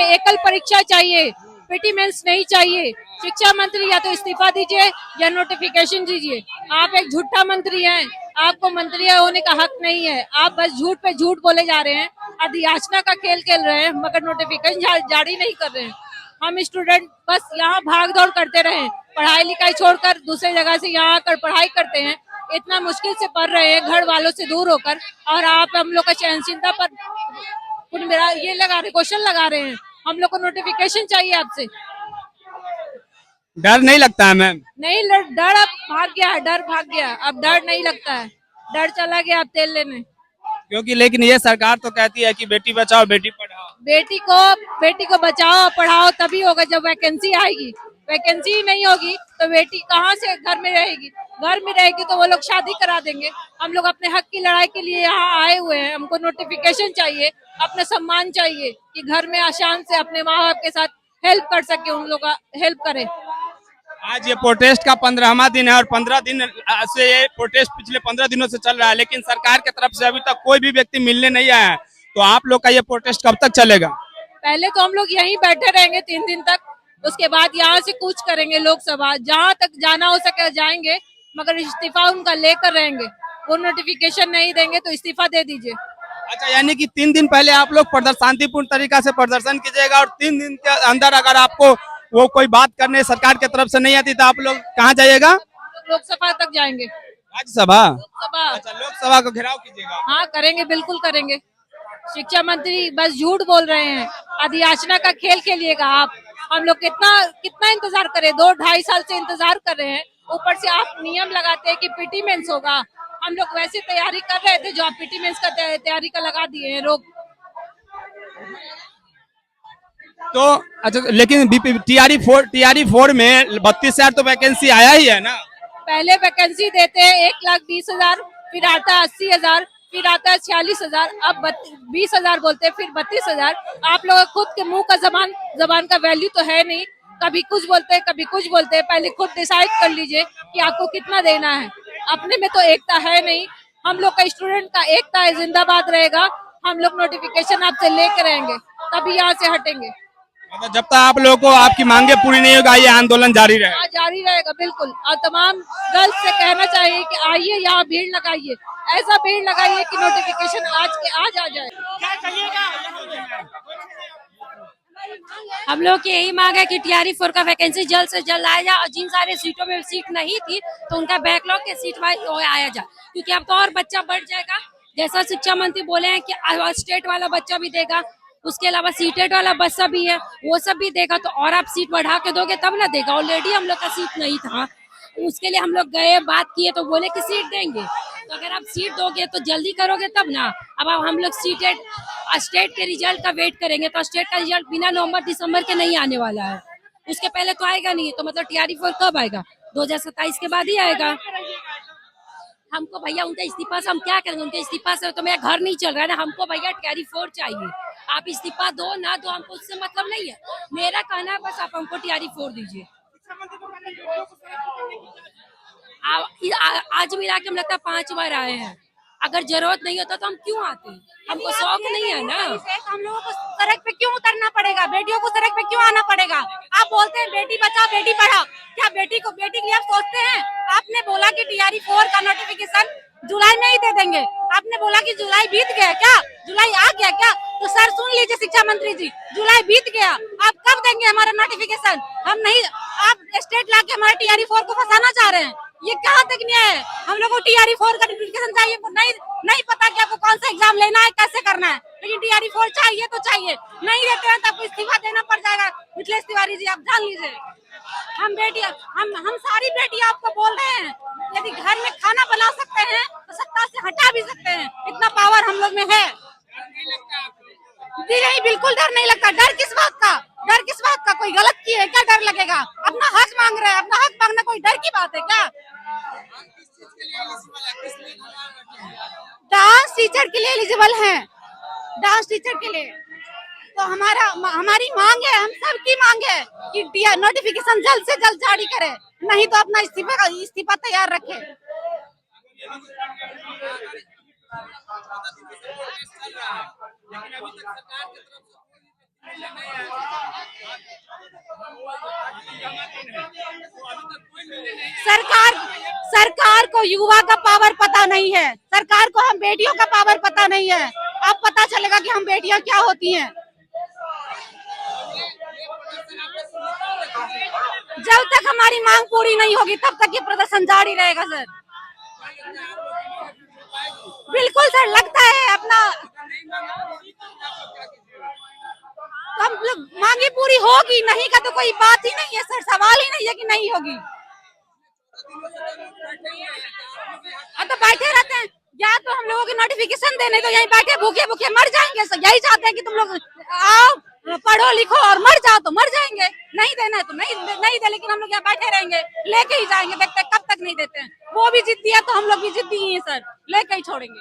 एकल परीक्षा चाहिए, पीटी मेंस नहीं चाहिए। शिक्षा मंत्री या तो इस्तीफा दीजिए या नोटिफिकेशन दीजिए। आप एक झूठा मंत्री हैं, आपको मंत्री होने का हक नहीं है। आप बस झूठ पे झूठ बोले जा रहे हैं, अधियाचना का खेल खेल रहे हैं, मगर नोटिफिकेशन जारी नहीं कर रहे हैं। हम स्टूडेंट बस यहाँ भाग दौड़ करते रहे, पढ़ाई लिखाई छोड़कर दूसरे जगह से यहाँ आकर पढ़ाई करते हैं, इतना मुश्किल से पढ़ रहे हैं घर वालों से दूर होकर, और आप हम लोग का सहनशीलता पर मेरा ये लगा रहे, क्वेश्चन लगा रहे हैं। हम लोग को नोटिफिकेशन चाहिए आपसे। डर नहीं लगता है मैम? नहीं, डर अब भाग गया है, डर भाग गया, अब डर नहीं लगता है, डर चला गया अब तेल लेने। क्योंकि लेकिन ये सरकार तो कहती है कि बेटी बचाओ बेटी पढ़ाओ। बेटी को बचाओ पढ़ाओ तभी होगा जब वैकेंसी आएगी। वैकेंसी ही नहीं होगी तो बेटी कहाँ से घर में रहेगी? घर में रहेगी तो वो लोग शादी करा देंगे। हम लोग अपने हक की लड़ाई के लिए यहाँ आए हुए हैं, हमको नोटिफिकेशन चाहिए, अपना सम्मान चाहिए कि घर में आसान से अपने माँ बाप के साथ हेल्प कर सके, उन लोग का हेल्प करे। आज ये प्रोटेस्ट का 15वां दिन है और 15 दिन से ये प्रोटेस्ट पिछले 15 दिनों से चल रहा है, लेकिन सरकार की तरफ से अभी तक कोई भी व्यक्ति मिलने नहीं आया है। तो आप लोग का ये प्रोटेस्ट कब तक चलेगा? पहले तो हम लोग यहीं बैठे रहेंगे 3 दिन तक, उसके बाद यहाँ से कूच करेंगे लोकसभा, जहाँ तक जाना हो सके जाएंगे, मगर इस्तीफा उनका लेकर रहेंगे। वो नोटिफिकेशन नहीं देंगे तो इस्तीफा दे दीजिए। अच्छा, यानी कि 3 दिन पहले आप लोग शांतिपूर्ण तरीका से प्रदर्शन कीजिएगा और 3 दिन के अंदर अगर आपको वो कोई बात करने सरकार की तरफ से नहीं आती तो आप लोग कहाँ जाइएगा? लोकसभा तक जाएंगे। राज्यसभा? लोकसभा। अच्छा, लोकसभा को घेराव कीजिएगा? हाँ करेंगे, बिल्कुल करेंगे। शिक्षा मंत्री बस झूठ बोल रहे हैं, अधियाचना का खेल खेलिएगा आप। हम लोग कितना कितना इंतजार करें, 2-2.5 साल से इंतजार कर रहे हैं, ऊपर से आप नियम लगाते हैं कि पीटी मेंस होगा। हम लोग वैसे तैयारी कर रहे थे जो आप पीटी मेंस का तैयारी का लगा दिए हैं रोक। तो अच्छा, लेकिन टीआरई 4 में 32,000 तो वैकेंसी आया ही है ना? पहले वैकेंसी देते हैं 1,20,000, फिर आता है 80,000, फिर आता है 46,000, अब 20,000 बोलते हैं, फिर 32,000। आप लोग खुद के मुंह का जबान का वैल्यू तो है नहीं, कभी कुछ बोलते हैं कभी कुछ बोलते हैं। पहले खुद डिसाइड कर लीजिए कि आपको कितना देना है। अपने में तो एकता है नहीं। हम लोग का स्टूडेंट का एकता है, जिंदाबाद रहेगा। हम लोग नोटिफिकेशन आपसे लेकर रहेंगे, तभी यहाँ से हटेंगे। मतलब जब तक आप लोगों को आपकी मांगे पूरी नहीं होगा ये आंदोलन जारी रहेगा? हाँ जारी रहेगा बिल्कुल। और तमाम गर्ल्स से कहना चाहिए कि आइए यहाँ भीड़ लगाइए, ऐसा भीड़ लगाइए कि नोटिफिकेशन आज के आज आ जाए। हम लोग की यही मांग है कि टीआरई 4 का वैकेंसी जल्द से जल्द आया जाए और जिन सारे सीटों में सीट नहीं थी तो उनका बैकलॉग के सीट वाइज आया जाए, क्योंकि अब तो और बच्चा बढ़ जाएगा। जैसा शिक्षा मंत्री बोले हैं कि स्टेट वाला बच्चा भी देगा, उसके अलावा सीटेट वाला बच्चा भी है, वो सब भी देगा। तो और आप सीट बढ़ा के दोगे तब ना देगा। ऑलरेडी हम लोग का सीट नहीं था, उसके लिए हम लोग गए, बात किए तो बोले कि सीट देंगे। तो अगर आप सीट दोगे तो जल्दी करोगे तब ना। अब हम लोग स्टेट के रिजल्ट का वेट करेंगे, तो स्टेट का रिजल्ट बिना नवंबर दिसंबर के नहीं आने वाला है, उसके पहले तो आएगा नहीं। तो मतलब टीआरई 4 कब आएगा? 2027 के बाद ही आएगा। हमको भैया उनका इस्तीफा से हम क्या करेंगे? उनके इस्तीफा से तो मेरा घर नहीं चल रहा है ना। हमको भैया टीआरई 4 चाहिए। आप इस्तीफा दो ना दो हमको उससे मतलब नहीं है। मेरा कहना है बस आप हमको टीआरई 4 दीजिए। आज मिला के हम लगता है 5 बार आए हैं। अगर जरूरत नहीं होता तो हम क्यों आते? हमको शौक नहीं है ना। हम लोगों को सड़क पे क्यों उतरना पड़ेगा? बेटियों को सड़क पे क्यों आना पड़ेगा? आप बोलते हैं बेटी बचाओ बेटी पढ़ाओ, क्या बेटी के लिए आप सोचते हैं? आपने बोला कि टीआरई 4 का नोटिफिकेशन जुलाई में ही दे देंगे। आपने बोला कि जुलाई बीत गया, क्या जुलाई आ गया क्या? तो सर सुन लीजिए शिक्षा मंत्री जी, जुलाई बीत गया, आप कब देंगे हमारा नोटिफिकेशन? हम नहीं, आप स्टेट ला के हमारे टीआरई 4 को फंसाना चाह रहे हैं। ये कहाँ तक न्याय है? हम लोग को टीआरई 4 का नोटिफिकेशन चाहिए। नहीं पता कि आपको कौन सा एग्जाम लेना है, कैसे करना है, लेकिन टीआरई 4 चाहिए तो चाहिए। नहीं देते हैं तो आपको इस्तीफा देना पड़ जाएगा। मिथिलेश तिवारी जी आप जान लीजिए, हम सारी बेटियां आपको बोल रहे हैं, यदि घर में खाना बना सकते हैं तो सत्ता से हटा भी सकते हैं। इतना पावर हम लोग में है। जी नहीं, बिल्कुल डर नहीं लगता। डर किस बात का? डर किस बात का? कोई गलत किए क्या डर लगेगा? अपना हक मांग रहे हैं, अपना हक मांगना कोई डर की बात है क्या? डांस टीचर के लिए एलिजिबल हैं, डांस टीचर के लिए। तो हमारी मांग है, हम सब की मांग है कि नोटिफिकेशन जल्द से जल्द जारी करे, नहीं तो अपना इस्तीफा तैयार रखे। सरकार को युवा का पावर पता नहीं है, सरकार को हम बेटियों का पावर पता नहीं है। अब पता चलेगा कि हम बेटियां क्या होती हैं। जब तक हमारी मांग पूरी नहीं होगी तब तक ये प्रदर्शन जारी रहेगा सर। बिल्कुल सर, लगता है अपना हम लोग मांगे पूरी होगी, नहीं का तो कोई बात ही नहीं है सर, सवाल ही नहीं है कि नहीं होगी। अब तो बैठे रहते हैं, या तो हम लोगों की नोटिफिकेशन देने, तो यहीं बैठे भूखे भूखे मर जाएंगे सर। यही चाहते हैं कि तुम लोग आओ, पढ़ो लिखो और मर जाओ, तो मर जाएंगे। नहीं देना है तो नहीं दे, लेकिन हम लोग यहाँ बैठे रहेंगे, लेके ही जाएंगे। देखते कब तक नहीं देते हैं। वो भी जिद्दी है तो हम लोग भी जिद्दी ही हैं सर, लेके ही छोड़ेंगे।